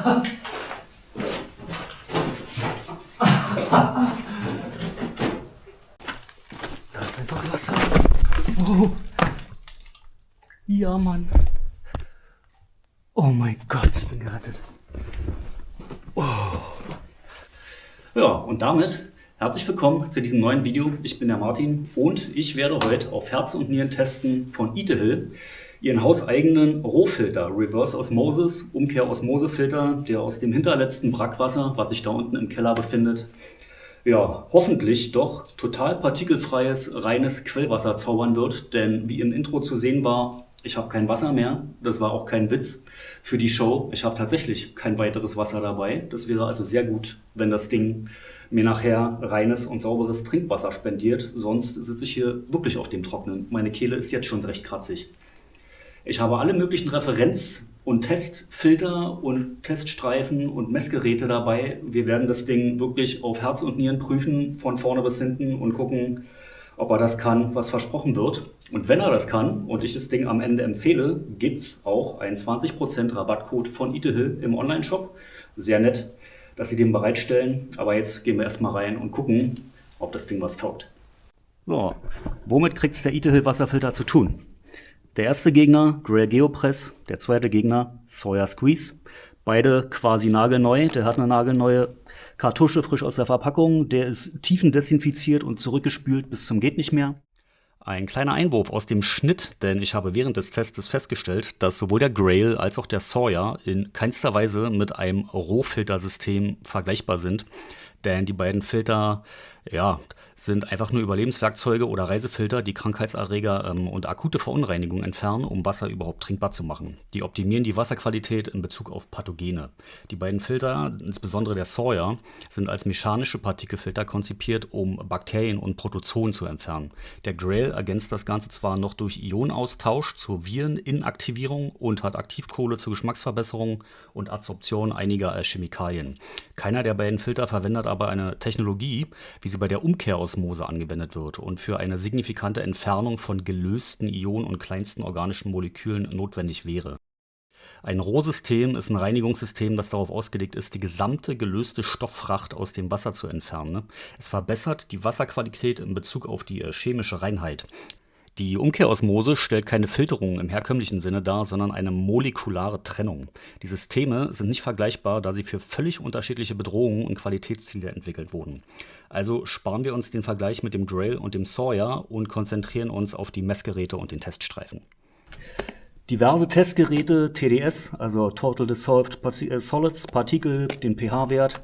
Da ist einfach Wasser. Oh. Ja, Mann. Oh mein Gott, ich bin gerettet. Oh. Ja, und damit herzlich willkommen zu diesem neuen Video. Ich bin der Martin und ich werde heute auf Herz und Nieren testen von Itehill ihren hauseigenen Rohfilter, Reverse Osmosis, Umkehr-Osmose-Filter, der aus dem hinterletzten Brackwasser, was sich da unten im Keller befindet, ja, hoffentlich doch total partikelfreies, reines Quellwasser zaubern wird. Denn wie im Intro zu sehen war, ich habe kein Wasser mehr. Das war auch kein Witz für die Show. Ich habe tatsächlich kein weiteres Wasser dabei. Das wäre also sehr gut, wenn das Ding mir nachher reines und sauberes Trinkwasser spendiert. Sonst sitze ich hier wirklich auf dem Trockenen. Meine Kehle ist jetzt schon recht kratzig. Ich habe alle möglichen Referenz- und Testfilter und Teststreifen und Messgeräte dabei. Wir werden das Ding wirklich auf Herz und Nieren prüfen, von vorne bis hinten und gucken, ob er das kann, was versprochen wird. Und wenn er das kann und ich das Ding am Ende empfehle, gibt es auch einen 20% Rabattcode von Itehill im Onlineshop. Sehr nett, dass sie den bereitstellen. Aber jetzt gehen wir erstmal rein und gucken, ob das Ding was taugt. So, womit kriegt es der Itehill Wasserfilter zu tun? Der erste Gegner, Grail Geopress, der zweite Gegner, Sawyer Squeeze. Beide quasi nagelneu. Der hat eine nagelneue Kartusche frisch aus der Verpackung. Der ist tiefendesinfiziert und zurückgespült bis zum geht nicht mehr. Ein kleiner Einwurf aus dem Schnitt, denn ich habe während des Tests festgestellt, dass sowohl der Grail als auch der Sawyer in keinster Weise mit einem Rohfiltersystem vergleichbar sind. Denn die beiden Filter, ja, sind einfach nur Überlebenswerkzeuge oder Reisefilter, die Krankheitserreger und akute Verunreinigungen entfernen, um Wasser überhaupt trinkbar zu machen. Die optimieren die Wasserqualität in Bezug auf Pathogene. Die beiden Filter, insbesondere der Sawyer, sind als mechanische Partikelfilter konzipiert, um Bakterien und Protozoen zu entfernen. Der Grail ergänzt das Ganze zwar noch durch Ionenaustausch zur Vireninaktivierung und hat Aktivkohle zur Geschmacksverbesserung und Adsorption einiger Chemikalien. Keiner der beiden Filter verwendet aber eine Technologie, wie sie bei der Umkehrosmose angewendet wird und für eine signifikante Entfernung von gelösten Ionen und kleinsten organischen Molekülen notwendig wäre. Ein Rohsystem ist ein Reinigungssystem, das darauf ausgelegt ist, die gesamte gelöste Stofffracht aus dem Wasser zu entfernen. Es verbessert die Wasserqualität in Bezug auf die chemische Reinheit. Die Umkehrosmose stellt keine Filterung im herkömmlichen Sinne dar, sondern eine molekulare Trennung. Die Systeme sind nicht vergleichbar, da sie für völlig unterschiedliche Bedrohungen und Qualitätsziele entwickelt wurden. Also sparen wir uns den Vergleich mit dem Grail und dem Sawyer und konzentrieren uns auf die Messgeräte und den Teststreifen. Diverse Testgeräte, TDS, also Total Dissolved Solids, Partikel, den pH-Wert.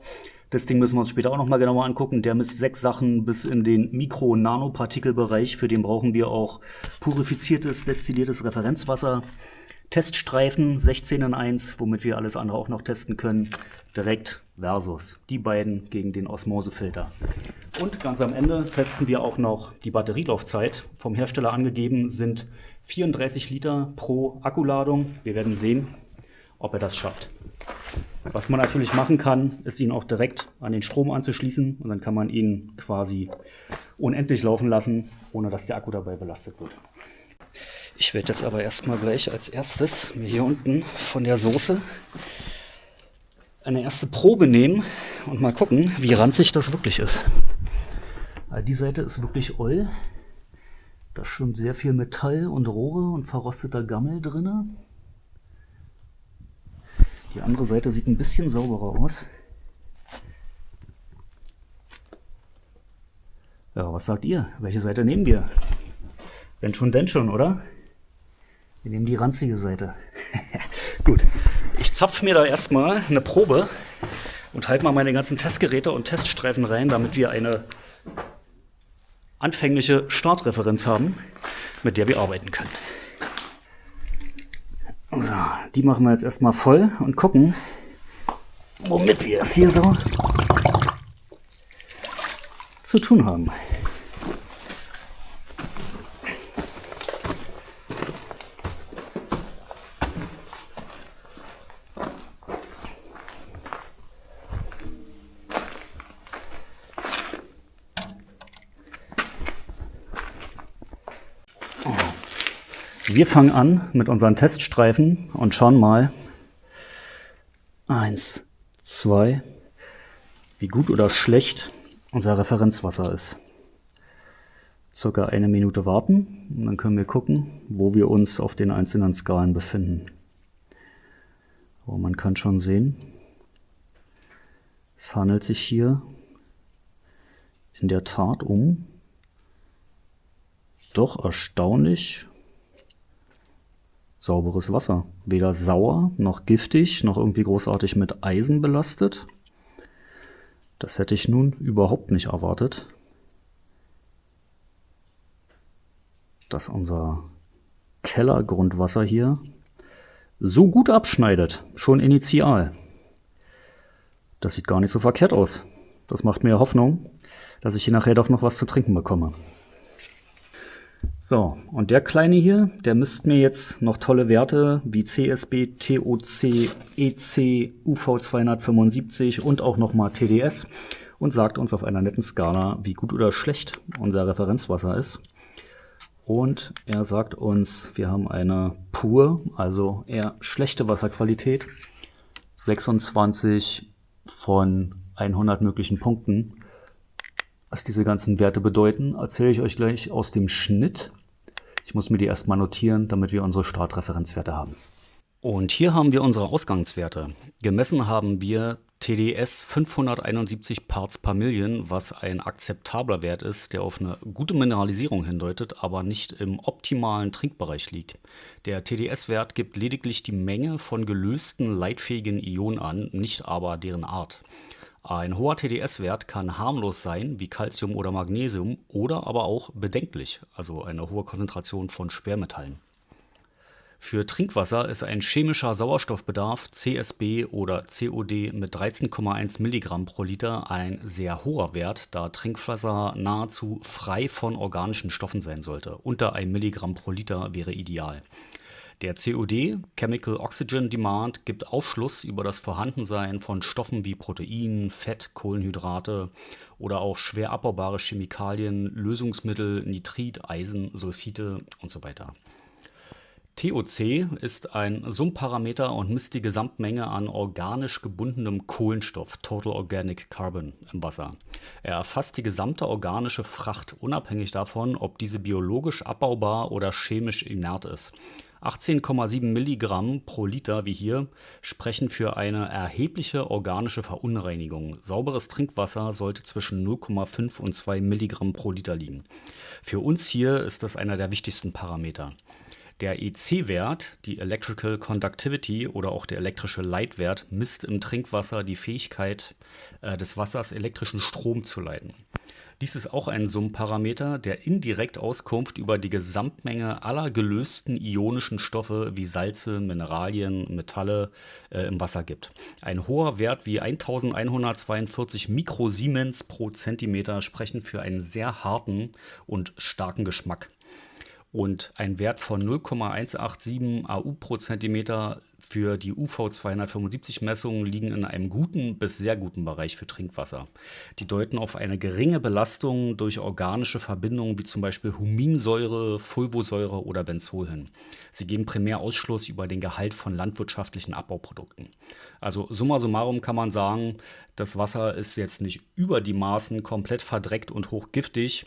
Das Ding müssen wir uns später auch nochmal genauer angucken. Der misst 6 Sachen bis in den Mikro- und Nanopartikelbereich. Für den brauchen wir auch purifiziertes, destilliertes Referenzwasser. Teststreifen 16 in 1, womit wir alles andere auch noch testen können. Direkt versus die beiden gegen den Osmosefilter. Und ganz am Ende testen wir auch noch die Batterielaufzeit. Vom Hersteller angegeben sind 34 Liter pro Akkuladung. Wir werden sehen, ob er das schafft. Was man natürlich machen kann, ist ihn auch direkt an den Strom anzuschließen und dann kann man ihn quasi unendlich laufen lassen, ohne dass der Akku dabei belastet wird. Ich werde jetzt aber erstmal gleich als erstes mir hier unten von der Soße eine erste Probe nehmen und mal gucken, wie ranzig das wirklich ist. Die Seite ist wirklich oll. Da schwimmt sehr viel Metall und Rohre und verrosteter Gammel drin. Die andere Seite sieht ein bisschen sauberer aus. Ja, was sagt ihr? Welche Seite nehmen wir? Wenn schon, denn schon, oder? Wir nehmen die ranzige Seite. Gut, ich zapfe mir da erstmal eine Probe und halte mal meine ganzen Testgeräte und Teststreifen rein, damit wir eine anfängliche Startreferenz haben, mit der wir arbeiten können. So, die machen wir jetzt erstmal voll und gucken, womit wir es hier so zu tun haben. Wir fangen an mit unseren Teststreifen und schauen mal. 1, 2, wie gut oder schlecht unser Referenzwasser ist. Circa 1 Minute warten und dann können wir gucken, wo wir uns auf den einzelnen Skalen befinden. Aber man kann schon sehen, es handelt sich hier in der Tat um doch erstaunlich sauberes Wasser. Weder sauer, noch giftig, noch irgendwie großartig mit Eisen belastet. Das hätte ich nun überhaupt nicht erwartet, dass unser Kellergrundwasser hier so gut abschneidet, schon initial. Das sieht gar nicht so verkehrt aus. Das macht mir Hoffnung, dass ich hier nachher doch noch was zu trinken bekomme. So, und der Kleine hier, der misst mir jetzt noch tolle Werte wie CSB, TOC, EC, UV 275 und auch nochmal TDS und sagt uns auf einer netten Skala, wie gut oder schlecht unser Referenzwasser ist. Und er sagt uns, wir haben eine pur, also eher schlechte Wasserqualität, 26 von 100 möglichen Punkten. Was diese ganzen Werte bedeuten, erzähle ich euch gleich aus dem Schnitt. Ich muss mir die erstmal notieren, damit wir unsere Startreferenzwerte haben. Und hier haben wir unsere Ausgangswerte. Gemessen haben wir TDS 571 Parts per Million, was ein akzeptabler Wert ist, der auf eine gute Mineralisierung hindeutet, aber nicht im optimalen Trinkbereich liegt. Der TDS-Wert gibt lediglich die Menge von gelösten leitfähigen Ionen an, nicht aber deren Art. Ein hoher TDS-Wert kann harmlos sein, wie Calcium oder Magnesium, oder aber auch bedenklich, also eine hohe Konzentration von Schwermetallen. Für Trinkwasser ist ein chemischer Sauerstoffbedarf CSB oder COD mit 13,1 Milligramm pro Liter ein sehr hoher Wert, da Trinkwasser nahezu frei von organischen Stoffen sein sollte. Unter 1 Milligramm pro Liter wäre ideal. Der COD, Chemical Oxygen Demand, gibt Aufschluss über das Vorhandensein von Stoffen wie Protein, Fett, Kohlenhydrate oder auch schwer abbaubare Chemikalien, Lösungsmittel, Nitrit, Eisen, Sulfite und so weiter. TOC ist ein Summparameter und misst die Gesamtmenge an organisch gebundenem Kohlenstoff, Total Organic Carbon, im Wasser. Er erfasst die gesamte organische Fracht, unabhängig davon, ob diese biologisch abbaubar oder chemisch inert ist. 18,7 Milligramm pro Liter, wie hier, sprechen für eine erhebliche organische Verunreinigung. Sauberes Trinkwasser sollte zwischen 0,5 und 2 Milligramm pro Liter liegen. Für uns hier ist das einer der wichtigsten Parameter. Der EC-Wert, die Electrical Conductivity oder auch der elektrische Leitwert, misst im Trinkwasser die Fähigkeit des Wassers, elektrischen Strom zu leiten. Dies ist auch ein Summparameter, der indirekt Auskunft über die Gesamtmenge aller gelösten ionischen Stoffe wie Salze, Mineralien, Metalle im Wasser gibt. Ein hoher Wert wie 1142 Mikrosiemens pro Zentimeter sprechen für einen sehr harten und starken Geschmack. Und ein Wert von 0,187 AU pro Zentimeter für die UV 275 Messungen liegen in einem guten bis sehr guten Bereich für Trinkwasser. Die deuten auf eine geringe Belastung durch organische Verbindungen wie zum Beispiel Huminsäure, Fulvosäure oder Benzol hin. Sie geben primär Ausschluss über den Gehalt von landwirtschaftlichen Abbauprodukten. Also summa summarum kann man sagen, das Wasser ist jetzt nicht über die Maßen komplett verdreckt und hochgiftig.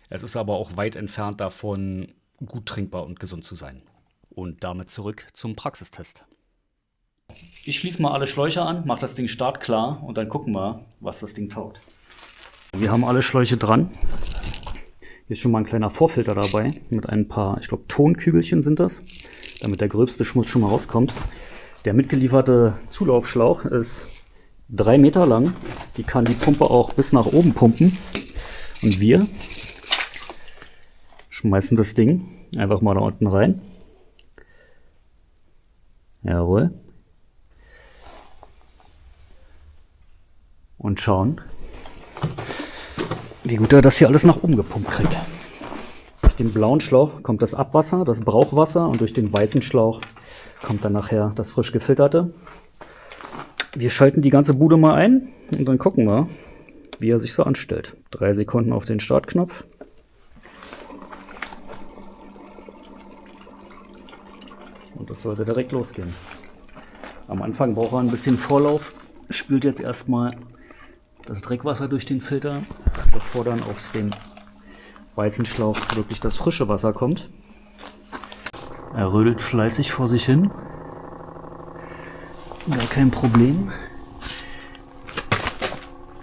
Es ist aber auch weit entfernt davon, gut trinkbar und gesund zu sein. Und damit zurück zum Praxistest. Ich schließe mal alle Schläuche an, mache das Ding startklar und dann gucken wir, was das Ding taugt. Wir haben alle Schläuche dran. Hier ist schon mal ein kleiner Vorfilter dabei mit ein paar, ich glaube Tonkügelchen sind das, damit der gröbste Schmutz schon mal rauskommt. Der mitgelieferte Zulaufschlauch ist 3 Meter lang. Die kann die Pumpe auch bis nach oben pumpen. Und wir schmeißen das Ding einfach mal da unten rein. Jawohl. Und schauen, wie gut er das hier alles nach oben gepumpt kriegt. Durch den blauen Schlauch kommt das Abwasser, das Brauchwasser, und durch den weißen Schlauch kommt dann nachher das frisch gefilterte. Wir schalten die ganze Bude mal ein und dann gucken wir, wie er sich so anstellt. 3 Sekunden auf den Startknopf. Und das sollte direkt losgehen. Am Anfang braucht er ein bisschen Vorlauf, spült jetzt erstmal das Dreckwasser durch den Filter, bevor dann aus dem weißen Schlauch wirklich das frische Wasser kommt. Er rödelt fleißig vor sich hin. Gar kein Problem.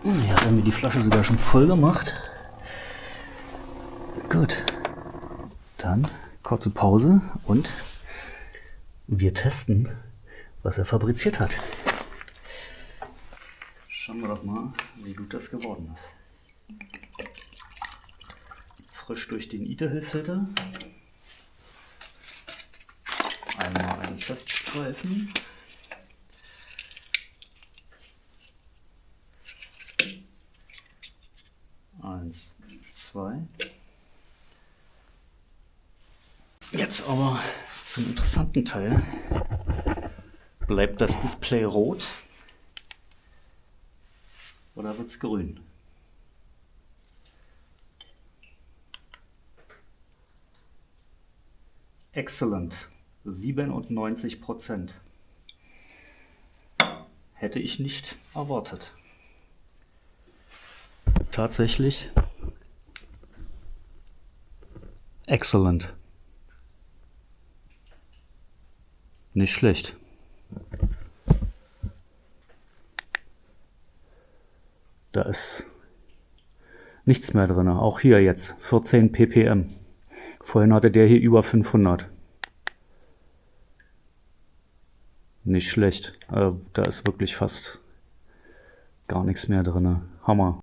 Hier hat er mir die Flasche sogar schon voll gemacht. Gut. Dann kurze Pause und wir testen, was er fabriziert hat. Schauen wir doch mal, wie gut das geworden ist. Frisch durch den Itahill-Filter. Einmal einen Teststreifen. Eins, zwei. Jetzt aber zum interessanten Teil. Bleibt das Display rot oder wird es grün? Excellent. 97%. Hätte ich nicht erwartet. Tatsächlich excellent. Nicht schlecht. Da ist nichts mehr drin. Auch hier jetzt 14 ppm. Vorhin hatte der hier über 500. Nicht schlecht. Da ist wirklich fast gar nichts mehr drin. Hammer.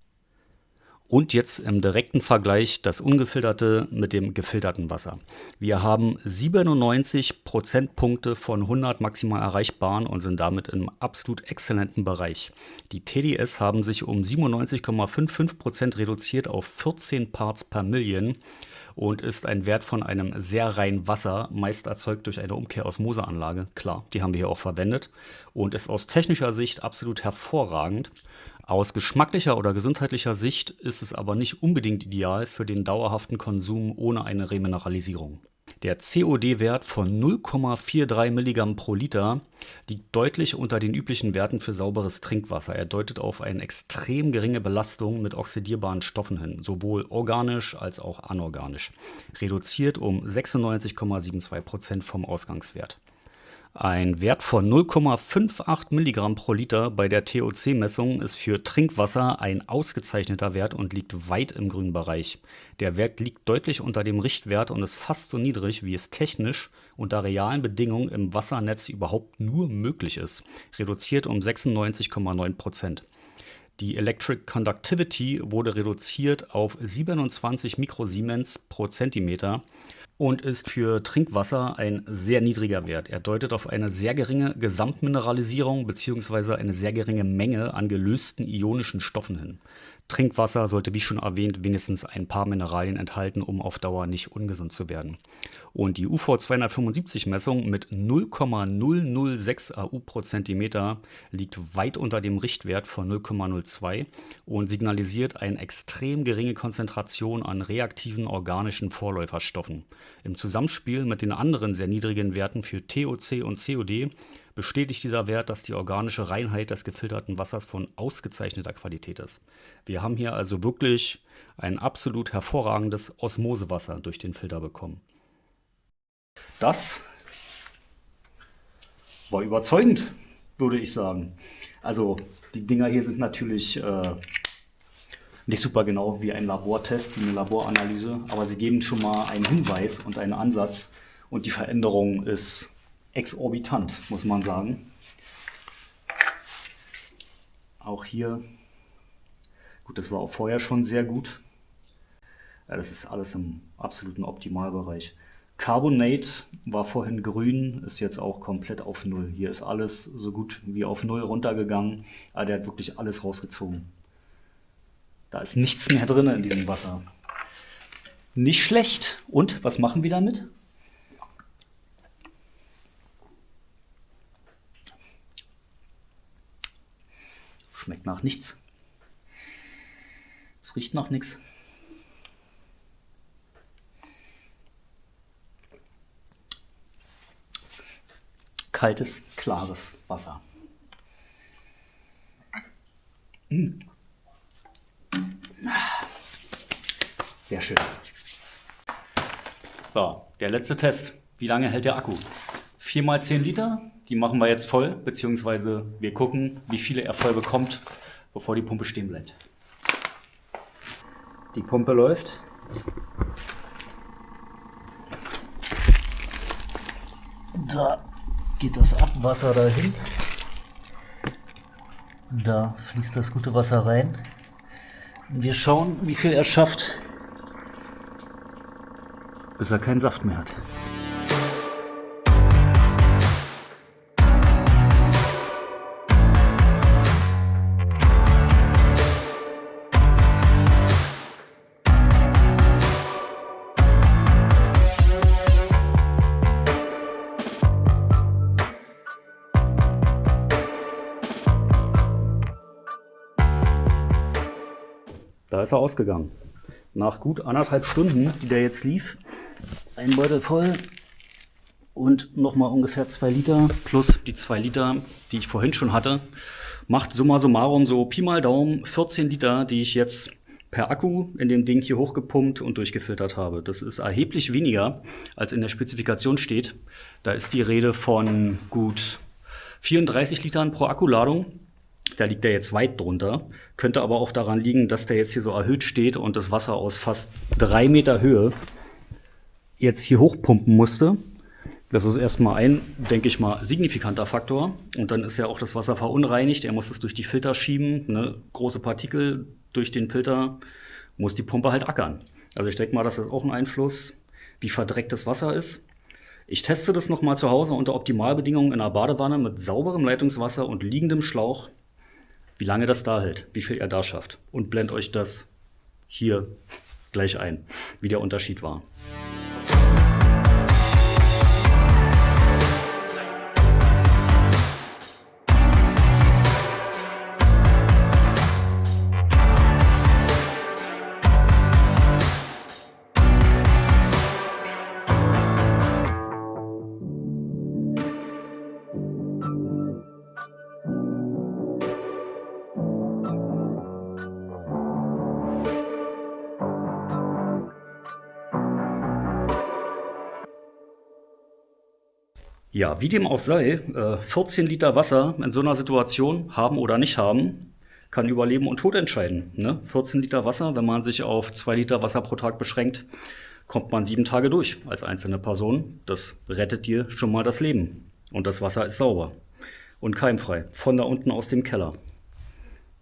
Und jetzt im direkten Vergleich das ungefilterte mit dem gefilterten Wasser. Wir haben 97 Prozentpunkte von 100 maximal erreichbaren und sind damit im absolut exzellenten Bereich. Die TDS haben sich um 97,55% reduziert auf 14 Parts per Million und ist ein Wert von einem sehr reinen Wasser, meist erzeugt durch eine Umkehrosmoseanlage. Klar, die haben wir hier auch verwendet und ist aus technischer Sicht absolut hervorragend. Aus geschmacklicher oder gesundheitlicher Sicht ist es aber nicht unbedingt ideal für den dauerhaften Konsum ohne eine Remineralisierung. Der COD-Wert von 0,43 Milligramm pro Liter liegt deutlich unter den üblichen Werten für sauberes Trinkwasser. Er deutet auf eine extrem geringe Belastung mit oxidierbaren Stoffen hin, sowohl organisch als auch anorganisch, reduziert um 96,72% vom Ausgangswert. Ein Wert von 0,58 Milligramm pro Liter bei der TOC-Messung ist für Trinkwasser ein ausgezeichneter Wert und liegt weit im grünen Bereich. Der Wert liegt deutlich unter dem Richtwert und ist fast so niedrig, wie es technisch unter realen Bedingungen im Wassernetz überhaupt nur möglich ist, reduziert um 96,9%. Die Electric Conductivity wurde reduziert auf 27 Mikrosiemens pro Zentimeter und ist für Trinkwasser ein sehr niedriger Wert. Er deutet auf eine sehr geringe Gesamtmineralisierung bzw. eine sehr geringe Menge an gelösten ionischen Stoffen hin. Trinkwasser sollte, wie schon erwähnt, wenigstens ein paar Mineralien enthalten, um auf Dauer nicht ungesund zu werden. Und die UV-275-Messung mit 0,006 AU pro Zentimeter liegt weit unter dem Richtwert von 0,02 und signalisiert eine extrem geringe Konzentration an reaktiven organischen Vorläuferstoffen. Im Zusammenspiel mit den anderen sehr niedrigen Werten für TOC und COD bestätigt dieser Wert, dass die organische Reinheit des gefilterten Wassers von ausgezeichneter Qualität ist. Wir haben hier also wirklich ein absolut hervorragendes Osmosewasser durch den Filter bekommen. Das war überzeugend, würde ich sagen. Also die Dinger hier sind natürlich nicht super genau wie ein Labortest, wie eine Laboranalyse, aber sie geben schon mal einen Hinweis und einen Ansatz und die Veränderung ist exorbitant, muss man sagen. Auch hier, gut, das war auch vorher schon sehr gut. Ja, das ist alles im absoluten Optimalbereich. Carbonate war vorhin grün, ist jetzt auch komplett auf 0. Hier ist alles so gut wie auf 0 runtergegangen, aber der hat wirklich alles rausgezogen. Da ist nichts mehr drin in diesem Wasser. Nicht schlecht. Und was machen wir damit? Schmeckt nach nichts. Es riecht nach nichts. Kaltes, klares Wasser. Sehr schön. So, der letzte Test. Wie lange hält der Akku? 4 mal 10 Liter, die machen wir jetzt voll, beziehungsweise wir gucken, wie viele er voll bekommt, bevor die Pumpe stehen bleibt. Die Pumpe läuft. Da geht das Abwasser dahin. Da fließt das gute Wasser rein. Wir schauen, wie viel er schafft, bis er keinen Saft mehr hat. Da ist er ausgegangen. Nach gut 1,5 Stunden, die der jetzt lief, ein Beutel voll und nochmal ungefähr 2 Liter plus die 2 Liter, die ich vorhin schon hatte, macht summa summarum so Pi mal Daumen 14 Liter, die ich jetzt per Akku in dem Ding hier hochgepumpt und durchgefiltert habe. Das ist erheblich weniger, als in der Spezifikation steht. Da ist die Rede von gut 34 Litern pro Akkuladung. Da liegt der jetzt weit drunter. Könnte aber auch daran liegen, dass der jetzt hier so erhöht steht und das Wasser aus fast 3 Meter Höhe jetzt hier hochpumpen musste. Das ist erstmal ein, denke ich mal, signifikanter Faktor. Und dann ist ja auch das Wasser verunreinigt. Er muss es durch die Filter schieben. Ne? Große Partikel durch den Filter muss die Pumpe halt ackern. Also ich denke mal, das hat auch einen Einfluss, wie verdreckt das Wasser ist. Ich teste das nochmal zu Hause unter Optimalbedingungen in einer Badewanne mit sauberem Leitungswasser und liegendem Schlauch, wie lange das da hält, wie viel er da schafft. Und blende euch das hier gleich ein, wie der Unterschied war. Ja, wie dem auch sei, 14 Liter Wasser in so einer Situation haben oder nicht haben, kann über Leben und Tod entscheiden. Ne? 14 Liter Wasser, wenn man sich auf 2 Liter Wasser pro Tag beschränkt, kommt man 7 Tage durch als einzelne Person. Das rettet dir schon mal das Leben. Und das Wasser ist sauber und keimfrei, von da unten aus dem Keller.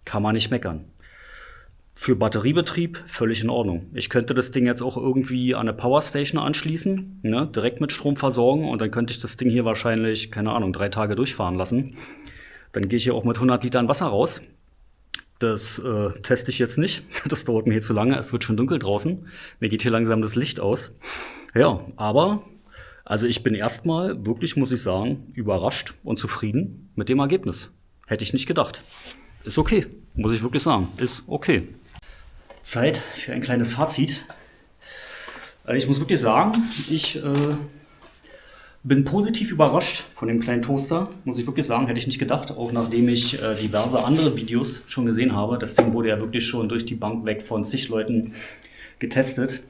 Kann man nicht meckern. Für Batteriebetrieb völlig in Ordnung. Ich könnte das Ding jetzt auch irgendwie an eine Powerstation anschließen, ne, direkt mit Strom versorgen und dann könnte ich das Ding hier wahrscheinlich, keine Ahnung, 3 Tage durchfahren lassen. Dann gehe ich hier auch mit 100 Litern Wasser raus. Das teste ich jetzt nicht. Das dauert mir hier zu lange. Es wird schon dunkel draußen. Mir geht hier langsam das Licht aus. Ja, aber also ich bin erstmal wirklich, muss ich sagen, überrascht und zufrieden mit dem Ergebnis. Hätte ich nicht gedacht. Ist okay, muss ich wirklich sagen. Ist okay. Zeit für ein kleines Fazit. Ich muss wirklich sagen, ich bin positiv überrascht von dem kleinen Toaster. Muss ich wirklich sagen, hätte ich nicht gedacht. Auch nachdem ich diverse andere Videos schon gesehen habe. Das Ding wurde ja wirklich schon durch die Bank weg von zig Leuten getestet.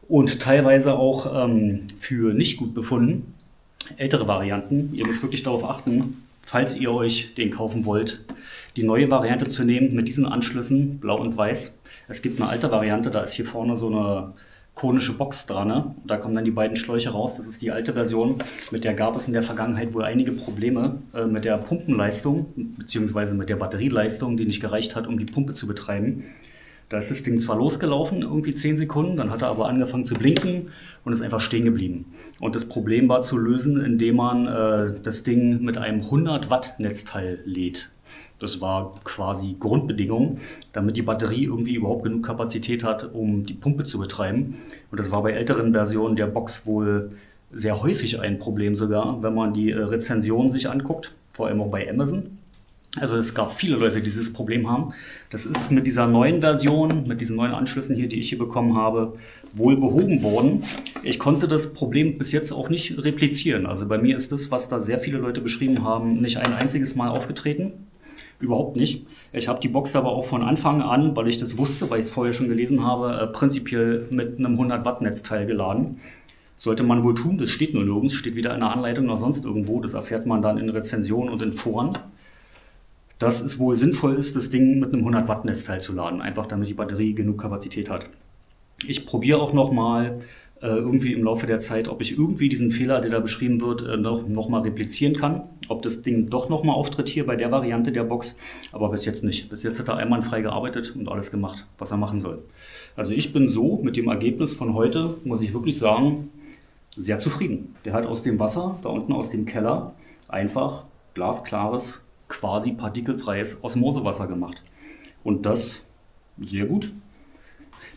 Und teilweise auch für nicht gut befunden. Ältere Varianten. Ihr müsst wirklich darauf achten, falls ihr euch den kaufen wollt, die neue Variante zu nehmen mit diesen Anschlüssen, blau und weiß. Es gibt eine alte Variante, da ist hier vorne so eine konische Box dran. Ne? Da kommen dann die beiden Schläuche raus. Das ist die alte Version. Mit der gab es in der Vergangenheit wohl einige Probleme mit der Pumpenleistung bzw. mit der Batterieleistung, die nicht gereicht hat, um die Pumpe zu betreiben. Da ist das Ding zwar losgelaufen, irgendwie 10 Sekunden, dann hat er aber angefangen zu blinken und ist einfach stehen geblieben. Und das Problem war zu lösen, indem man das Ding mit einem 100 Watt Netzteil lädt. Das war quasi Grundbedingung, damit die Batterie irgendwie überhaupt genug Kapazität hat, um die Pumpe zu betreiben. Und das war bei älteren Versionen der Box wohl sehr häufig ein Problem sogar, wenn man die Rezensionen sich anguckt, vor allem auch bei Amazon. Also es gab viele Leute, die dieses Problem haben. Das ist mit dieser neuen Version, mit diesen neuen Anschlüssen hier, die ich hier bekommen habe, wohl behoben worden. Ich konnte das Problem bis jetzt auch nicht replizieren. Also bei mir ist das, was da sehr viele Leute beschrieben haben, nicht ein einziges Mal aufgetreten. Überhaupt nicht. Ich habe die Box aber auch von Anfang an, weil ich das wusste, weil ich es vorher schon gelesen habe, prinzipiell mit einem 100 Watt Netzteil geladen. Sollte man wohl tun, das steht nur nirgends, steht weder in der Anleitung noch sonst irgendwo. Das erfährt man dann in Rezensionen und in Foren. Dass es wohl sinnvoll ist, das Ding mit einem 100 Watt Netzteil zu laden, einfach damit die Batterie genug Kapazität hat. Ich probiere auch nochmal irgendwie im Laufe der Zeit, ob ich irgendwie diesen Fehler, der da beschrieben wird, noch mal replizieren kann. Ob das Ding doch nochmal auftritt hier bei der Variante der Box, aber bis jetzt nicht. Bis jetzt hat er einwandfrei gearbeitet und alles gemacht, was er machen soll. Also ich bin so mit dem Ergebnis von heute, muss ich wirklich sagen, sehr zufrieden. Der hat aus dem Wasser, da unten aus dem Keller, einfach glasklares, quasi partikelfreies Osmosewasser gemacht. Und das sehr gut.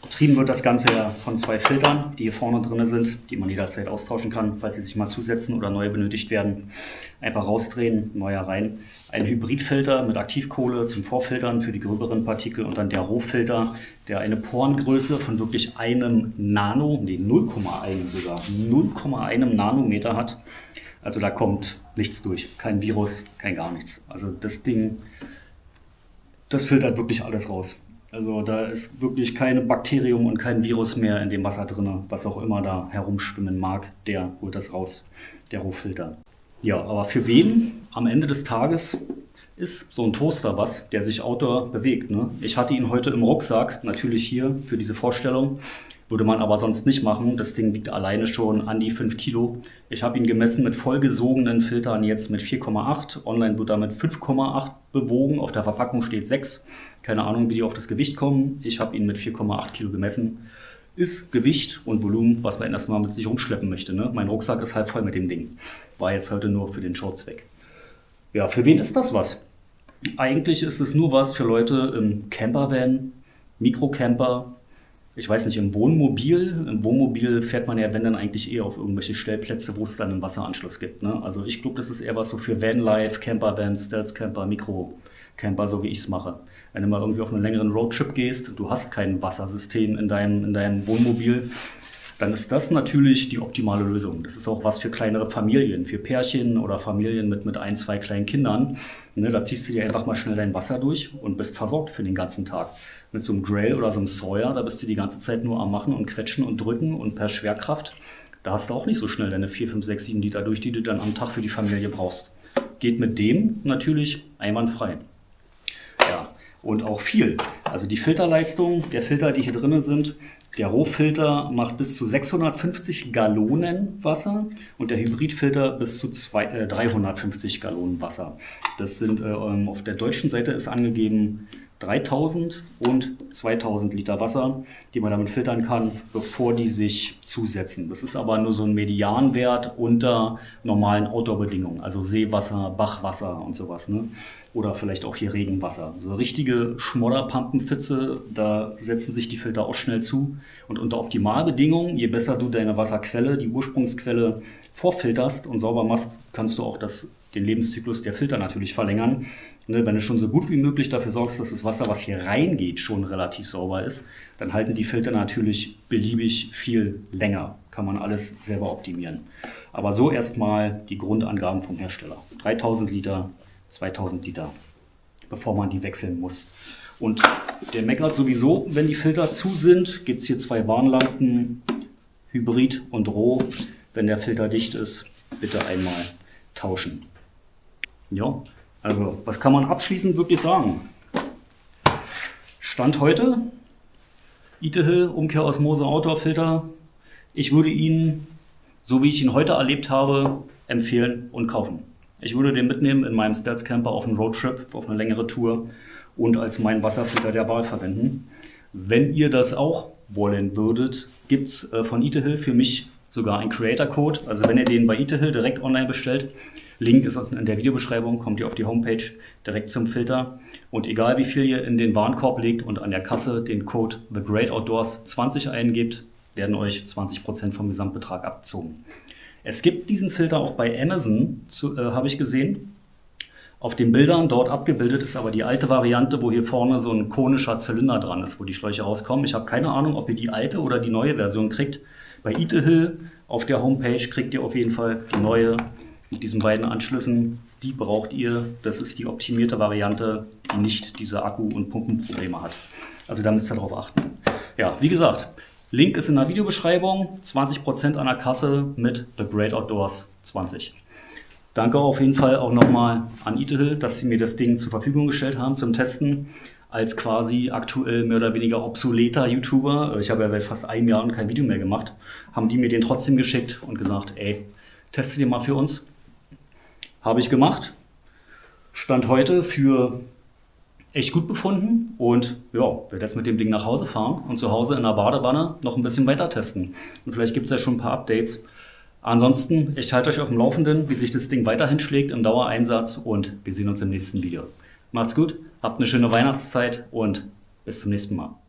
Betrieben wird das Ganze ja von 2 Filtern, die hier vorne drin sind, die man jederzeit austauschen kann, falls sie sich mal zusetzen oder neue benötigt werden. Einfach rausdrehen, neuer rein. Ein Hybridfilter mit Aktivkohle zum Vorfiltern für die gröberen Partikel und dann der Rohfilter, der eine Porengröße von wirklich einem 0,1 sogar, 0,1 Nanometer hat. Also da kommt nichts durch, kein Virus, kein gar nichts. Also das Ding, das filtert wirklich alles raus. Also da ist wirklich kein Bakterium und kein Virus mehr in dem Wasser drin, was auch immer da herumschwimmen mag, der holt das raus, der Rohfilter. Ja, aber für wen am Ende des Tages ist so ein Toaster was, der sich outdoor bewegt, ne? Ich hatte ihn heute im Rucksack, natürlich hier für diese Vorstellung, würde man aber sonst nicht machen. Das Ding wiegt alleine schon an die 5 Kilo. Ich habe ihn gemessen mit vollgesogenen Filtern jetzt mit 4,8. Online wird damit 5,8 bewogen. Auf der Verpackung steht 6. Keine Ahnung, wie die auf das Gewicht kommen. Ich habe ihn mit 4,8 Kilo gemessen. Ist Gewicht und Volumen, was man erstmal mit sich rumschleppen möchte, ne? Mein Rucksack ist halb voll mit dem Ding. War jetzt heute nur für den Showzweck. Ja, für wen ist das was? Eigentlich ist es nur was für Leute im Campervan, Mikrocamper. Ich weiß nicht, im Wohnmobil. Im Wohnmobil fährt man ja, wenn dann eigentlich eher auf irgendwelche Stellplätze, wo es dann einen Wasseranschluss gibt, ne? Also ich glaube, das ist eher was so für Vanlife, Campervan, Stealth-Camper, Mikrocamper, so wie ich es mache. Wenn du mal irgendwie auf einen längeren Roadtrip gehst, du hast kein Wassersystem in deinem Wohnmobil, dann ist das natürlich die optimale Lösung. Das ist auch was für kleinere Familien, für Pärchen oder Familien mit 1, 2 kleinen Kindern. Ne, da ziehst du dir einfach mal schnell dein Wasser durch und bist versorgt für den ganzen Tag. Mit so einem Grail oder so einem Sawyer, da bist du die ganze Zeit nur am Machen und Quetschen und Drücken und per Schwerkraft. Da hast du auch nicht so schnell deine 4, 5, 6, 7 Liter durch, die du dann am Tag für die Familie brauchst. Geht mit dem natürlich einwandfrei. Ja, und auch viel. Also die Filterleistung der Filter, die hier drin sind, der Rohfilter macht bis zu 650 Gallonen Wasser und der Hybridfilter bis zu 350 Gallonen Wasser. Das sind auf der deutschen Seite ist angegeben 3000 und 2000 Liter Wasser, die man damit filtern kann, bevor die sich zusetzen. Das ist aber nur so ein Medianwert unter normalen Outdoor-Bedingungen, also Seewasser, Bachwasser und sowas, ne? Oder vielleicht auch hier Regenwasser. So richtige Schmodderpampenpfütze, da setzen sich die Filter auch schnell zu. Und unter Optimalbedingungen, je besser du deine Wasserquelle, die Ursprungsquelle vorfilterst und sauber machst, kannst du auch den Lebenszyklus der Filter natürlich verlängern. Ne, wenn du schon so gut wie möglich dafür sorgst, dass das Wasser, was hier reingeht, schon relativ sauber ist, dann halten die Filter natürlich beliebig viel länger. Kann man alles selber optimieren. Aber so erstmal die Grundangaben vom Hersteller. 3000 Liter, 2000 Liter, bevor man die wechseln muss. Und der meckert sowieso, wenn die Filter zu sind, gibt es hier 2 Warnlampen, Hybrid und Roh. Wenn der Filter dicht ist, bitte einmal tauschen. Ja, also was kann man abschließend wirklich sagen? Stand heute, ITEHIL, Umkehrosmose Outdoor-Filter. Ich würde ihn, so wie ich ihn heute erlebt habe, empfehlen und kaufen. Ich würde den mitnehmen in meinem Stealth-Camper auf einen Roadtrip, auf eine längere Tour und als meinen Wasserfilter der Wahl verwenden. Wenn ihr das auch wollen würdet, gibt es von ITEHIL für mich sogar einen Creator-Code. Also wenn ihr den bei ITEHIL direkt online bestellt, Link ist in der Videobeschreibung, kommt ihr auf die Homepage direkt zum Filter. Und egal wie viel ihr in den Warenkorb legt und an der Kasse den Code TheGreatOutdoors20 eingebt, werden euch 20% vom Gesamtbetrag abgezogen. Es gibt diesen Filter auch bei Amazon, habe ich gesehen. Auf den Bildern dort abgebildet ist aber die alte Variante, wo hier vorne so ein konischer Zylinder dran ist, wo die Schläuche rauskommen. Ich habe keine Ahnung, ob ihr die alte oder die neue Version kriegt. Bei ITEHIL auf der Homepage kriegt ihr auf jeden Fall die neue mit diesen beiden Anschlüssen. die braucht ihr. Das ist die optimierte Variante, die nicht diese Akku- und Pumpenprobleme hat. Also da müsst ihr darauf achten. Ja, wie gesagt, Link ist in der Videobeschreibung. 20% an der Kasse mit The Great Outdoors 20. Danke auf jeden Fall auch nochmal an Eathill, dass sie mir das Ding zur Verfügung gestellt haben zum Testen. Als quasi aktuell mehr oder weniger obsoleter YouTuber, ich habe ja seit fast einem Jahr kein Video mehr gemacht, haben die mir den trotzdem geschickt und gesagt, ey, teste den mal für uns. Habe ich gemacht. Stand heute für echt gut befunden und ja, werde jetzt mit dem Ding nach Hause fahren und zu Hause in der Badewanne noch ein bisschen weiter testen. Und vielleicht gibt es ja schon ein paar Updates. Ansonsten, ich halte euch auf dem Laufenden, wie sich das Ding weiterhin schlägt im Dauereinsatz und wir sehen uns im nächsten Video. Macht's gut, habt eine schöne Weihnachtszeit und bis zum nächsten Mal.